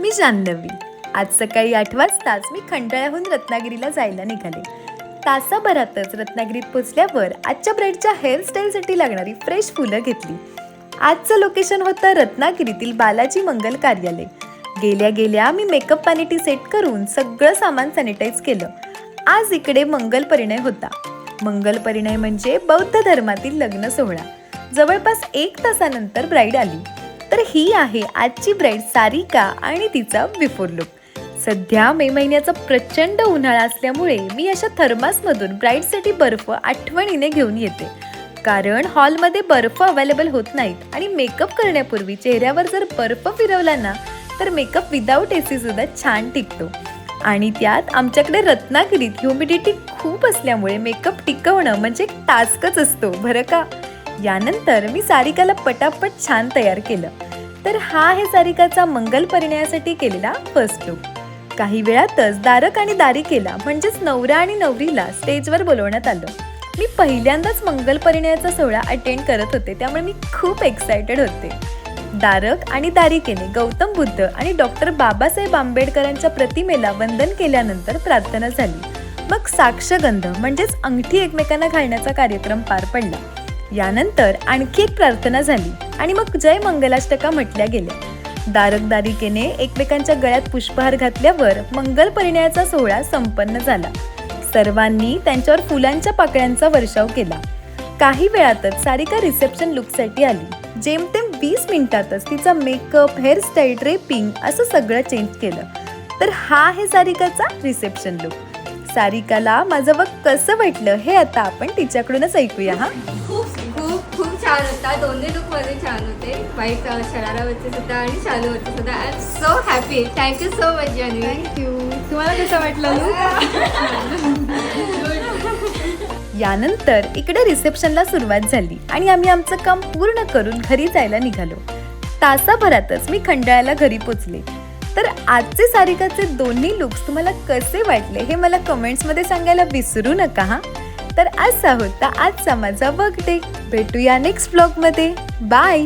मी जान्हवी। आज सकाळी 8 वाजताच मी खंडाळ्याहून रत्नागिरीला जायला निघाले। तासाभरातच रत्नागिरीत पोचल्यावर आजच्या ब्राईडच्या हेअरस्टाईलसाठी लागणारी फ्रेश फुलं घेतली। आजचं लोकेशन होतं रत्नागिरीतील बालाजी मंगल कार्यालय। गेल्या गेल्या मी मेकअप वॅनिटी सेट करून सगळं सामान सॅनिटाईज केलं। आज इकडे मंगल परिणय होता। मंगल परिणय म्हणजे बौद्ध धर्मातील लग्न सोहळा। जवळपास 1 तासानंतर ब्राईड आली। तर ही आहे आजची ब्राईड सारिका आणि तिचा बिफोर लुक। सध्या मे महिन्याचा प्रचंड उन्हाळा असल्यामुळे मी अशा थर्मासमधून ब्राईडसाठी बर्फ आठवणीने घेऊन येते, कारण हॉलमध्ये बर्फ अवेलेबल होत नाहीत आणि मेकअप करण्यापूर्वी चेहऱ्यावर जर बर्फ फिरवला ना तर मेकअप विदाऊट एसी सुद्धा छान टिकतो। आणि त्यात आमच्याकडे रत्नागिरीत ह्युमिडिटी खूप असल्यामुळे मेकअप टिकवणं म्हणजे एक टास्कच असतो बरं का। यानंतर मी सारिकाला पटापट छान तयार केलं। तर हा आहे सारिकाचा मंगल परिणयासाठी केलेला फर्स्ट लुक। काही वेळातच दारक आणि दारिकेला म्हणजेच नवरा आणि नवरीला स्टेजवर बोलवण्यात आलं। मी पहिल्यांदाच मंगल परिणयाचा सोहळा अटेंड करत होते, त्यामुळे मी खूप एक्सायटेड होते। दारक आणि दारिकेने गौतम बुद्ध आणि डॉक्टर बाबासाहेब आंबेडकरांच्या प्रतिमेला वंदन केल्यानंतर प्रार्थना झाली। मग साक्षगंध म्हणजेच अंगठी एकमेकांना घालण्याचा कार्यक्रम पार पडला। यानंतर आणखी एक प्रार्थना झाली आणि मग जय मंगलाष्टका म्हटल्या गेल्या। दारक दारिकेने एकमेकांच्या गळ्यात पुष्पहार घातल्यावर मंगल परिणयाचा सोहळा संपन्न झाला। सर्वांनी त्यांच्यावर फुलांच्या पाकळ्यांचा वर्षाव केला। काही वेळातच सारिका रिसेप्शन लुकसाठी आली। जेमतेम 20 मिनिटातच तिचा मेकअप, हेअरस्टाईल, ड्रेपिंग असं सगळं चेंज केलं। तर हा आहे सारिकाचा रिसेप्शन लुक। सारिकाला माझं वर्क कसं वाटलं हे आता आपण तिच्याकडूनच ऐकूया। हा, खूप छान होता। दोन्ही लुक मध्ये छान होते, व्हाईट शरारावरचे सुद्धा आणि शालूवरचे सुद्धा। I am so happy. Thank you so much Janhavi. Thank you. तुम्हाला कसं वाटलं यानंतर इकडे रिसेप्शनला सुरुवात झाली आणि आम्ही आमचं काम पूर्ण करून घरी जायला निघालो। तासाभरातच मी खंडाळ्याला घरी पोचले। तर आजचे सारिकाचे दोन्ही लुक्स तुम्हाला कसे वाटले हे मला कमेंट्समध्ये सांगायला विसरू नका हा। तर असा होता आजचा माझा वर्क डे। भेटूया नेक्स्ट व्लॉगमध्ये। बाय।